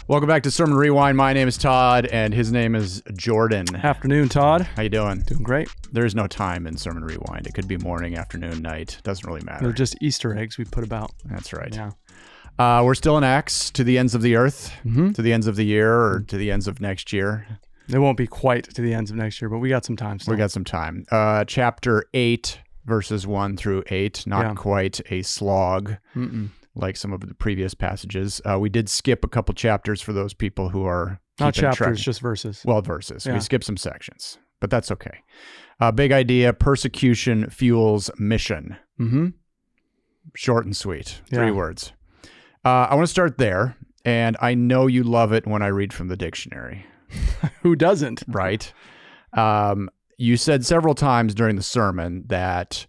Welcome back to Sermon Rewind. My name is Todd, and his name is Jordan. Afternoon, Todd. How you doing? Doing great. There is no time in Sermon Rewind. It could be morning, afternoon, night. Doesn't really matter. They're just Easter eggs we put about. That's right. Yeah. We're still in Acts, to the ends of the earth, Mm-hmm. to the ends of the year, or to the ends of next year. It won't be quite to the ends of next year, but we got some time still. We got some time. Chapter 8, verses 1 through 8. Not quite a slog. Like some of the previous passages. We did skip a couple chapters for those people who are not chapters, track. just verses. Well, verses. Yeah. We skipped some sections, but that's okay. Big idea, persecution fuels mission. Mm-hmm. Short and sweet. 3 words. I want to start there, and I know you love it when I read from the dictionary. Who doesn't? Right. You said several times during the sermon that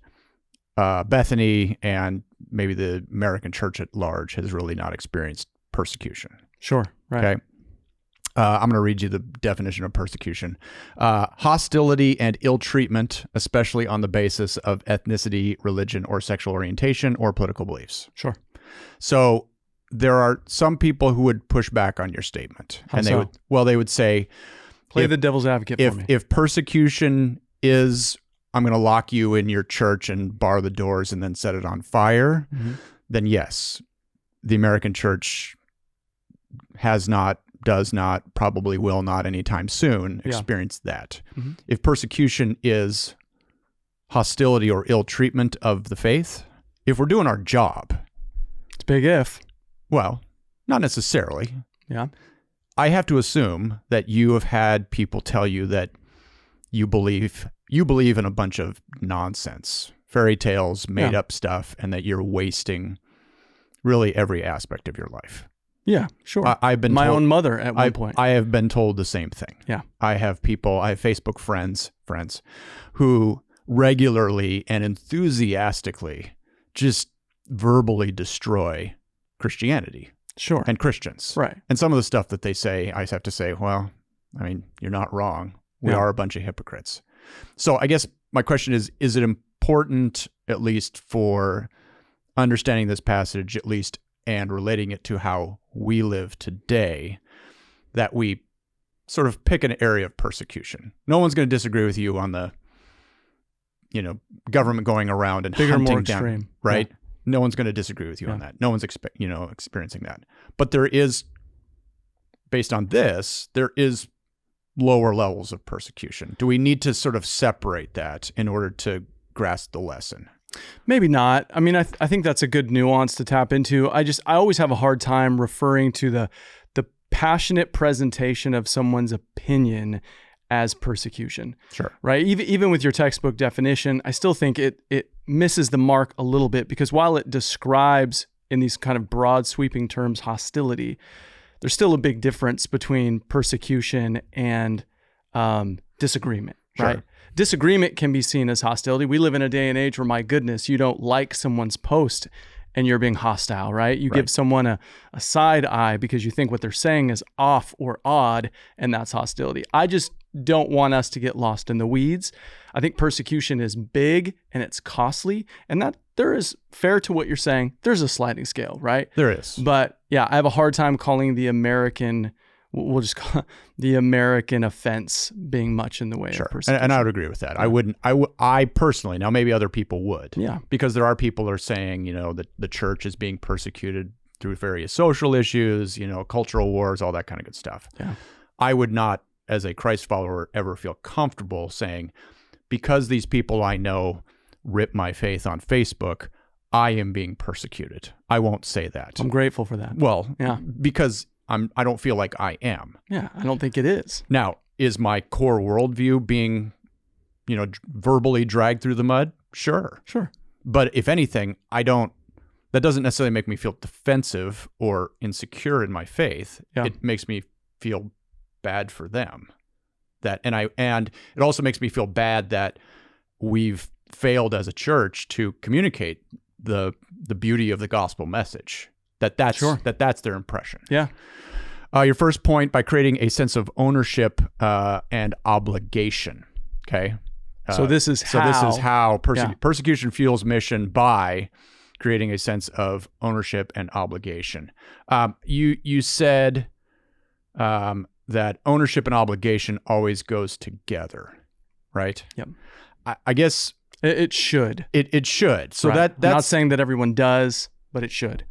Bethany and maybe the American church at large has really not experienced persecution. Sure. Right. Okay. I'm going to read you the definition of persecution. Hostility and ill treatment, especially on the basis of ethnicity, religion, or sexual orientation, or political beliefs. Sure. So there are some people who would push back on your statement. How and so? they would say, Play the devil's advocate for me. If persecution is, I'm going to lock you in your church and bar the doors and then set it on fire, then yes, the American church has not, does not, probably will not anytime soon experience that. Mm-hmm. If persecution is hostility or ill treatment of the faith, if we're doing our job, It's big if. well, not necessarily. Yeah. I have to assume that you have had people tell you that you believe in a bunch of nonsense, fairy tales, made up stuff, and that you're wasting really every aspect of your life. Yeah, sure. I've been my told, own mother at one point. I have been told the same thing. Yeah. I have Facebook friends who regularly and enthusiastically just verbally destroy Christianity. Sure. And Christians. Right. And some of the stuff that they say, I have to say, well, I mean, you're not wrong. We are a bunch of hypocrites. So I guess my question is it important, at least for understanding this passage, at least, and relating it to how we live today, that we sort of pick an area of persecution? No one's going to disagree with you on the, government going around and bigger, hunting more down, extreme. right? Yeah. No one's going to disagree with you on that. No one's experiencing that. But there is, based on this, there is lower levels of persecution. Do we need to sort of separate that in order to grasp the lesson? Maybe not. I mean, I think that's a good nuance to tap into. I always have a hard time referring to the passionate presentation of someone's opinion as persecution. Sure. Right? Even with your textbook definition, I still think it misses the mark a little bit, because while it describes in these kind of broad sweeping terms hostility, there's still a big difference between persecution and disagreement, right? Sure. Disagreement can be seen as hostility. We live in a day and age where, my goodness, you don't like someone's post and you're being hostile, right? You give someone a side eye because you think what they're saying is off or odd, and that's hostility. I just don't want us to get lost in the weeds. I think persecution is big and it's costly, and that there is, fair to what you're saying, there's a sliding scale, right? There is. But yeah, I have a hard time calling the American, we'll just call it the American offense being much in the way of persecution. And I would agree with that. Yeah. I personally, now maybe other people would. Yeah. Because there are people who are saying, that the church is being persecuted through various social issues, cultural wars, all that kind of good stuff. Yeah. I would not, as a Christ follower, ever feel comfortable saying, because these people I know rip my faith on Facebook, I am being persecuted. I won't say that. I'm grateful for that. Well, yeah, because I don't feel like I am. Yeah, I don't think it is. Now, is my core worldview being, verbally dragged through the mud? Sure. But if anything, that doesn't necessarily make me feel defensive or insecure in my faith. Yeah. It makes me feel bad for them. And it also makes me feel bad that we've failed as a church to communicate the beauty of the gospel message. That's their impression. Yeah. Your first point, by creating a sense of ownership and obligation. Okay. So this is how persecution fuels mission, by creating a sense of ownership and obligation. You said that ownership and obligation always goes together, right? Yep. I guess it should. It should. So right. that's I'm not saying that everyone does, but it should.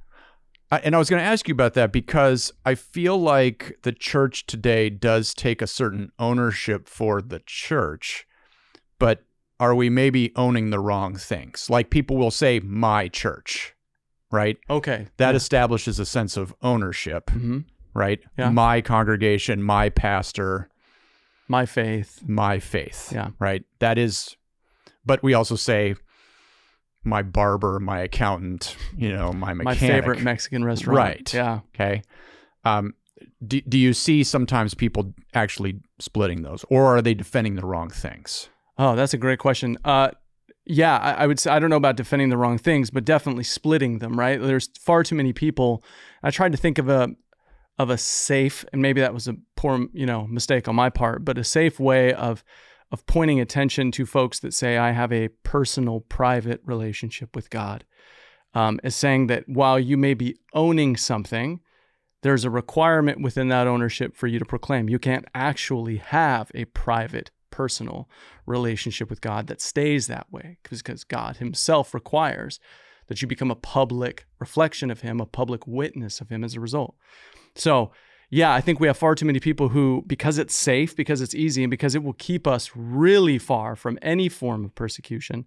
And I was going to ask you about that because I feel like the church today does take a certain ownership for the church, but are we maybe owning the wrong things? Like people will say, my church, right? Okay. That establishes a sense of ownership, right? Yeah. My congregation, my pastor. My faith. My faith. Yeah. Right? That is, but we also say, my barber, my accountant, my mechanic. My favorite Mexican restaurant. Right. Yeah. Okay. Do you see sometimes people actually splitting those, or are they defending the wrong things? Oh, that's a great question. Yeah, I would say, I don't know about defending the wrong things, but definitely splitting them, right? There's far too many people. I tried to think of a safe, and maybe that was a poor, mistake on my part, but a safe way of pointing attention to folks that say, I have a personal, private relationship with God, is saying that while you may be owning something, there's a requirement within that ownership for you to proclaim. You can't actually have a private, personal relationship with God that stays that way, because God himself requires that you become a public reflection of him, a public witness of him as a result. So, yeah, I think we have far too many people who, because it's safe, because it's easy, and because it will keep us really far from any form of persecution,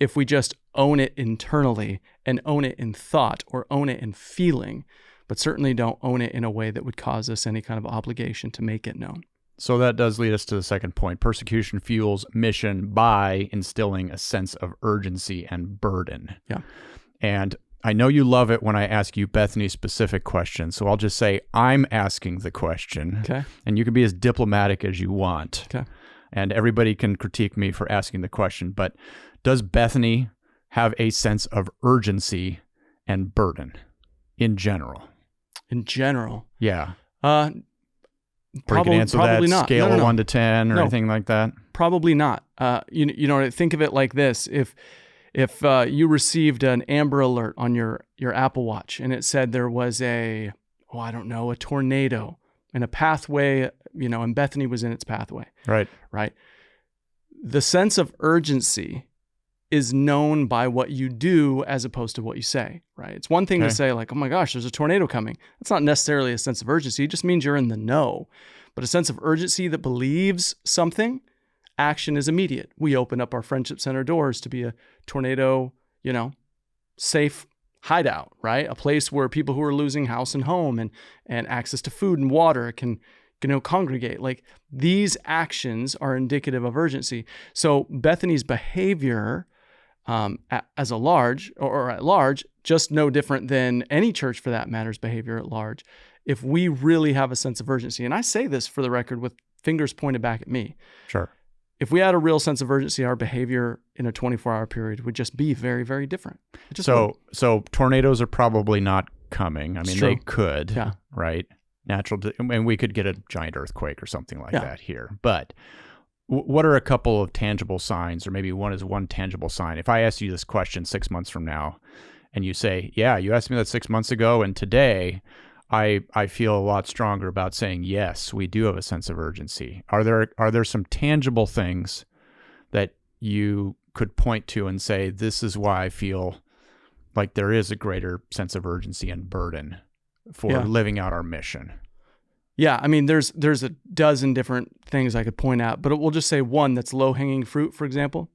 if we just own it internally and own it in thought or own it in feeling, but certainly don't own it in a way that would cause us any kind of obligation to make it known. So that does lead us to the second point. Persecution fuels mission by instilling a sense of urgency and burden. Yeah. And I know you love it when I ask you Bethany-specific questions, so I'll just say I'm asking the question, Okay. and you can be as diplomatic as you want. Okay. And everybody can critique me for asking the question, but does Bethany have a sense of urgency and burden in general? In general? Yeah. Or you can answer probably that not. scale No. of 1 to 10 or No. anything like that? Probably not. Think of it like this. If you received an Amber Alert on your Apple Watch and it said there was a tornado in a pathway, and Bethany was in its pathway. Right. The sense of urgency is known by what you do as opposed to what you say, right? It's one thing to say like, oh my gosh, there's a tornado coming. That's not necessarily a sense of urgency. It just means you're in the know. But a sense of urgency that believes something, action is immediate. We open up our Friendship Center doors to be a tornado, safe hideout, right? A place where people who are losing house and home and access to food and water can congregate. Like, these actions are indicative of urgency. So Bethany's behavior as a large or at large, just no different than any church for that matter's behavior at large, if we really have a sense of urgency. And I say this for the record with fingers pointed back at me. Sure. If we had a real sense of urgency, our behavior in a 24-hour period would just be very, very different. So tornadoes are probably not coming. I mean, they could, yeah. Right? And we could get a giant earthquake or something like that here. But what are a couple of tangible signs, or maybe one tangible sign? If I ask you this question 6 months from now, and you say, yeah, you asked me that 6 months ago, and today I feel a lot stronger about saying, yes, we do have a sense of urgency. Are there some tangible things that you could point to and say, this is why I feel like there is a greater sense of urgency and burden for living out our mission? Yeah, I mean, there's a dozen different things I could point out, but we'll just say one that's low-hanging fruit, for example.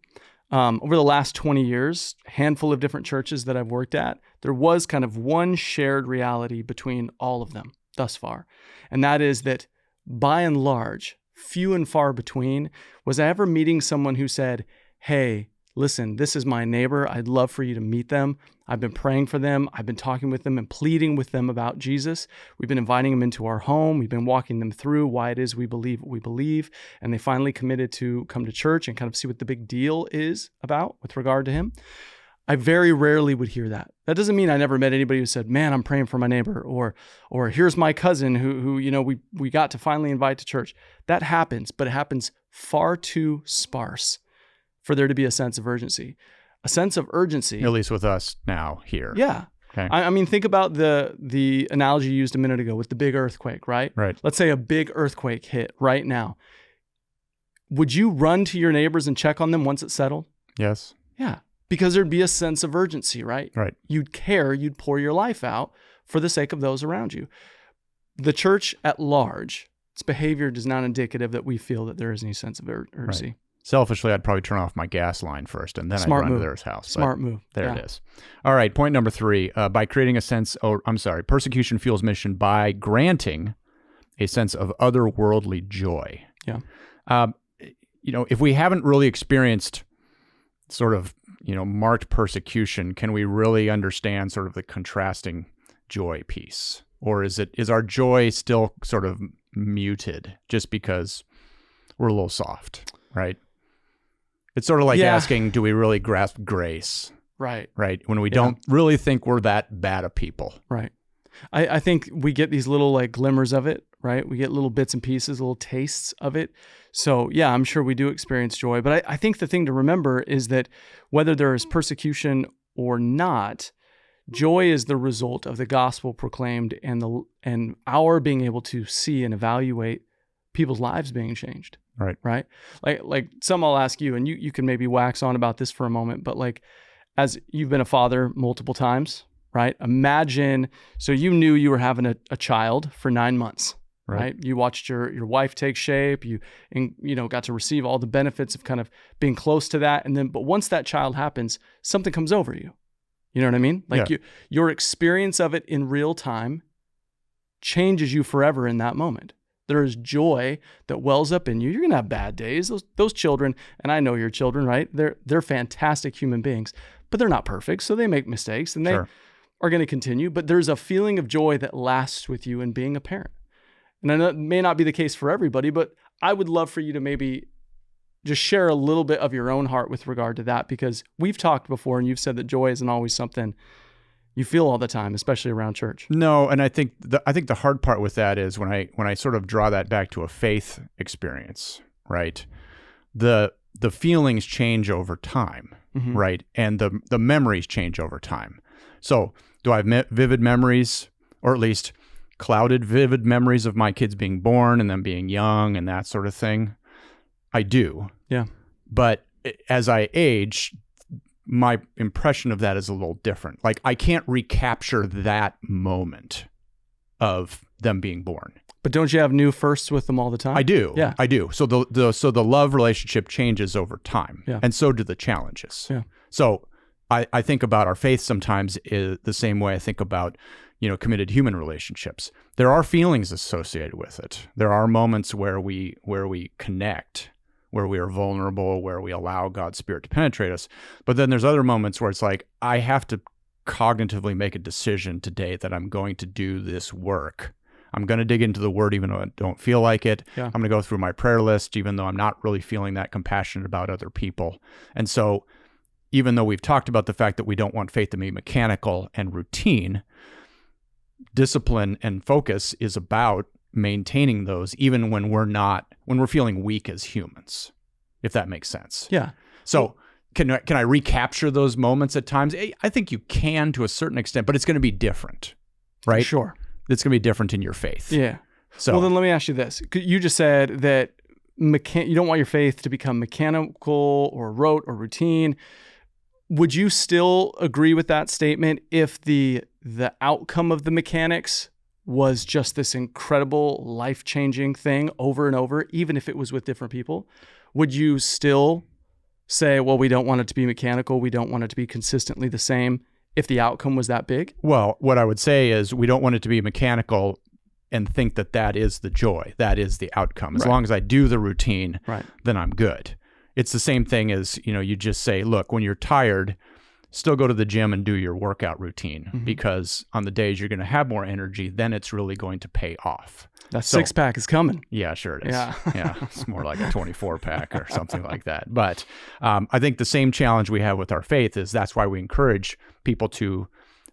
Over the last 20 years, a handful of different churches that I've worked at, there was kind of one shared reality between all of them thus far. And that is that, by and large, few and far between, was I ever meeting someone who said, hey, listen, this is my neighbor. I'd love for you to meet them. I've been praying for them. I've been talking with them and pleading with them about Jesus. We've been inviting them into our home. We've been walking them through why it is we believe what we believe. And they finally committed to come to church and kind of see what the big deal is about with regard to him. I very rarely would hear that. That doesn't mean I never met anybody who said, man, I'm praying for my neighbor, or here's my cousin who we got to finally invite to church. That happens, but it happens far too sparse for there to be a sense of urgency. A sense of urgency. At least with us now here. Yeah. Okay. I mean, think about the analogy you used a minute ago with the big earthquake, right? Right. Let's say a big earthquake hit right now. Would you run to your neighbors and check on them once it's settled? Yes. Yeah, because there'd be a sense of urgency, right? Right. You'd care, you'd pour your life out for the sake of those around you. The church at large, its behavior is not indicative that we feel that there is any sense of urgency. Right. Selfishly, I'd probably turn off my gas line first, and then Smart I'd run move. to their house. Smart move. There Yeah. it is. All right, point number 3. By creating a sense, persecution fuels mission by granting a sense of otherworldly joy. Yeah. If we haven't really experienced sort of, marked persecution, can we really understand sort of the contrasting joy piece? Or is our joy still sort of muted just because we're a little soft, right? It's sort of like asking, do we really grasp grace? Right. Right. When we don't really think we're that bad of people. Right. I think we get these little like glimmers of it, right? We get little bits and pieces, little tastes of it. So yeah, I'm sure we do experience joy. But I think the thing to remember is that whether there is persecution or not, joy is the result of the gospel proclaimed and our being able to see and evaluate people's lives being changed. Right. Right. Like some I'll ask you, and you can maybe wax on about this for a moment, but like, as you've been a father multiple times, right? Imagine, so you knew you were having a child for 9 months, right? You watched your wife take shape, you got to receive all the benefits of kind of being close to that. But once that child happens, something comes over you. You know what I mean? Like your experience of it in real time changes you forever in that moment. There is joy that wells up in you. You're going to have bad days. Those children, and I know your children, right? They're fantastic human beings, but they're not perfect. So they make mistakes and they are going to continue. But there's a feeling of joy that lasts with you in being a parent. And I know it may not be the case for everybody, but I would love for you to maybe just share a little bit of your own heart with regard to that, because we've talked before and you've said that joy isn't always something you feel all the time, especially around church. No, and I think the hard part with that is when I sort of draw that back to a faith experience, right? The feelings change over time, right? And the memories change over time. So do I have vivid memories, or at least clouded vivid memories of my kids being born and them being young and that sort of thing? I do. Yeah. But as I age, my impression of that is a little different. Like, I can't recapture that moment of them being born. But don't you have new firsts with them all the time? I do. Yeah. I do. So the love relationship changes over time. Yeah. And so do the challenges. Yeah. So I think about our faith sometimes is the same way I think about, committed human relationships. There are feelings associated with it. There are moments where we connect, where we are vulnerable, where we allow God's Spirit to penetrate us. But then there's other moments where it's like, I have to cognitively make a decision today that I'm going to do this work. I'm going to dig into the Word even though I don't feel like it. Yeah. I'm going to go through my prayer list even though I'm not really feeling that compassionate about other people. And so even though we've talked about the fact that we don't want faith to be mechanical and routine, discipline and focus is about maintaining those even when we're feeling weak as humans, if that makes sense. Yeah. So can I recapture those moments at times? I think you can to a certain extent, but it's going to be different, right? Sure. It's going to be different in your faith. Yeah. So, well, then let me ask you this. You just said that you don't want your faith to become mechanical or rote or routine. Would you still agree with that statement if the outcome of the mechanics was just this incredible life-changing thing over and over, even if it was with different people? Would you still say, well, we don't want it to be mechanical, we don't want it to be consistently the same, if the outcome was that big? Well, what I would say is we don't want it to be mechanical and think that is the joy, that is the outcome. As long as I do the routine, then I'm good. It's the same thing as, you just say, look, when you're tired, still go to the gym and do your workout routine, because on the days you're going to have more energy, then it's really going to pay off. That six-pack is coming. Yeah, sure it is. Yeah. Yeah, it's more like a 24-pack or something like that. But I think the same challenge we have with our faith is that's why we encourage people to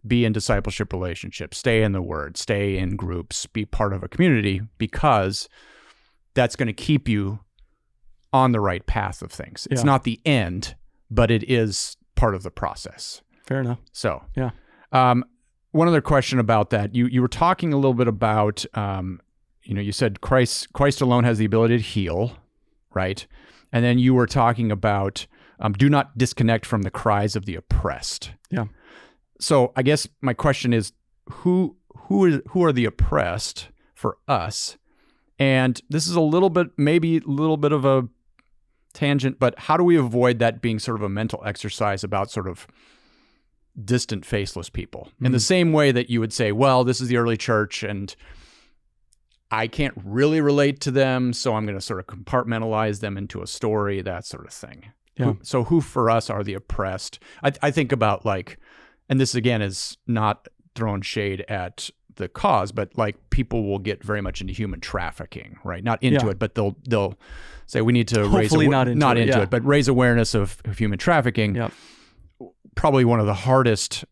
be in discipleship relationships, stay in the Word, stay in groups, be part of a community, because that's going to keep you on the right path of things. It's not the end, but it is part of the process. Fair enough. So, yeah. one other question about that. You were talking a little bit about, you said Christ alone has the ability to heal, right? And then you were talking about do not disconnect from the cries of the oppressed. Yeah. So I guess my question is, who are the oppressed for us? And this is maybe a little bit of a tangent, but how do we avoid that being sort of a mental exercise about sort of distant, faceless people? In the same way that you would say, well, this is the early church and I can't really relate to them, so I'm going to sort of compartmentalize them into a story, that sort of thing. Yeah. So who for us are the oppressed? I think about and this again is not throwing shade at the cause, but people will get very much into human trafficking, right? Not into it, but they'll say we need to Hopefully not into it, but raise awareness of human trafficking. Yeah. Probably one of the hardest,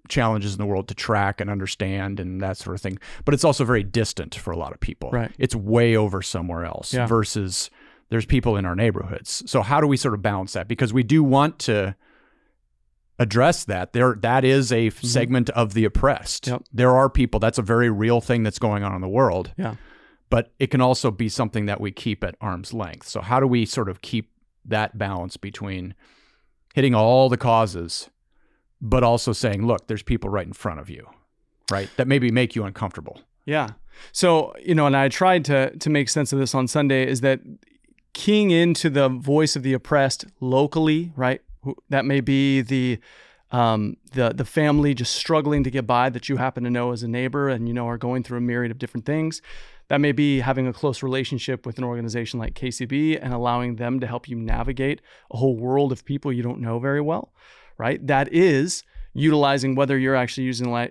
challenges in the world to track and understand and that sort of thing. But it's also very distant for a lot of people. Right. It's way over somewhere else versus there's people in our neighborhoods. So how do we sort of balance that? Because we do want to address that. That is a segment of the oppressed. Yep. There are people, that's a very real thing that's going on in the world. Yeah. But it can also be something that we keep at arm's length. So how do we sort of keep that balance between hitting all the causes, but also saying, look, there's people right in front of you, right? That maybe make you uncomfortable. Yeah. So, and I tried to make sense of this on Sunday, is that keying into the voice of the oppressed locally, right? That may be the family just struggling to get by that you happen to know as a neighbor and, are going through a myriad of different things. That may be having a close relationship with an organization like KCB and allowing them to help you navigate a whole world of people you don't know very well, right? That is utilizing, whether you're actually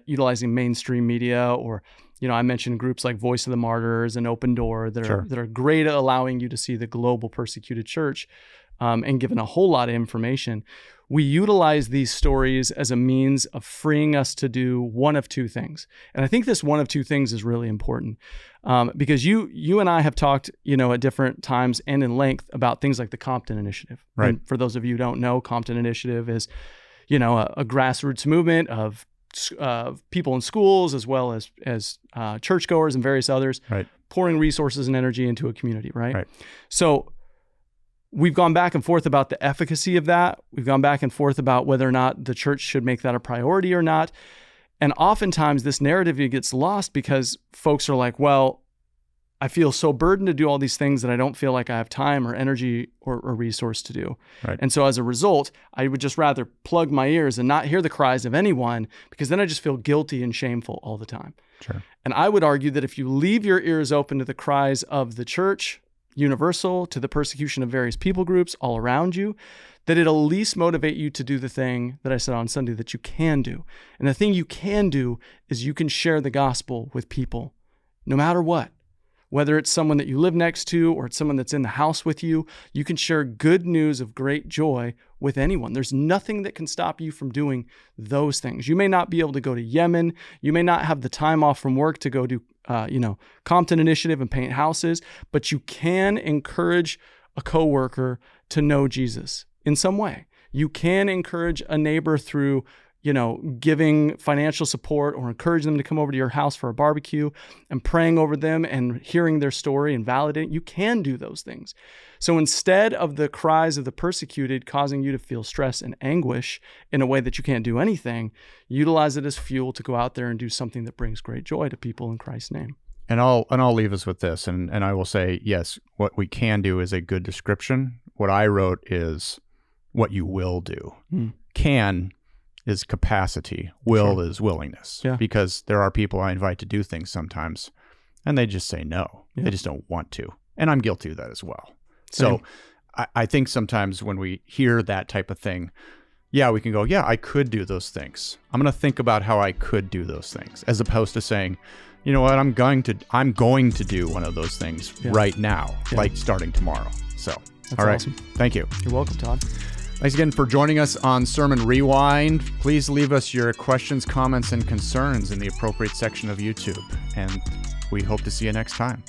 utilizing mainstream media or, I mentioned groups like Voice of the Martyrs and Open Door that are great at allowing you to see the global persecuted church and given a whole lot of information. We utilize these stories as a means of freeing us to do one of two things. And I think this one of two things is really important because you and I have talked, at different times and in length about things like the Compton Initiative. Right. And for those of you who don't know, Compton Initiative is, a grassroots movement of people in schools as well as churchgoers and various others, right, pouring resources and energy into a community, right? Right. So we've gone back and forth about the efficacy of that. We've gone back and forth about whether or not the church should make that a priority or not. And oftentimes this narrative gets lost because folks are like, well, I feel so burdened to do all these things that I don't feel like I have time or energy or resource to do. Right. And so as a result, I would just rather plug my ears and not hear the cries of anyone because then I just feel guilty and shameful all the time. Sure. And I would argue that if you leave your ears open to the cries of the church, universal, to the persecution of various people groups all around you, that it'll at least motivate you to do the thing that I said on Sunday that you can do. And the thing you can do is you can share the gospel with people, no matter what. Whether it's someone that you live next to or it's someone that's in the house with you, you can share good news of great joy with anyone. There's nothing that can stop you from doing those things. You may not be able to go to Yemen. You may not have the time off from work to go do, Compton Initiative and paint houses, but you can encourage a coworker to know Jesus in some way. You can encourage a neighbor through giving financial support or encouraging them to come over to your house for a barbecue and praying over them and hearing their story and validating. You can do those things. So instead of the cries of the persecuted causing you to feel stress and anguish in a way that you can't do anything, utilize it as fuel to go out there and do something that brings great joy to people in Christ's name. And I'll leave us with this, and I will say, yes, what we can do is a good description. What I wrote is what you will do. Can is capacity. Will is willingness. Yeah. Because there are people I invite to do things sometimes, and they just say no. Yeah. They just don't want to. And I'm guilty of that as well. Same. So I think sometimes when we hear that type of thing, we can go, I could do those things. I'm going to think about how I could do those things, as opposed to saying, you know what, I'm going to do one of those things right now, like starting tomorrow. So, that's all right. Awesome. Thank you. You're welcome, Todd. Thanks again for joining us on Sermon Rewind. Please leave us your questions, comments, and concerns in the appropriate section of YouTube. And we hope to see you next time.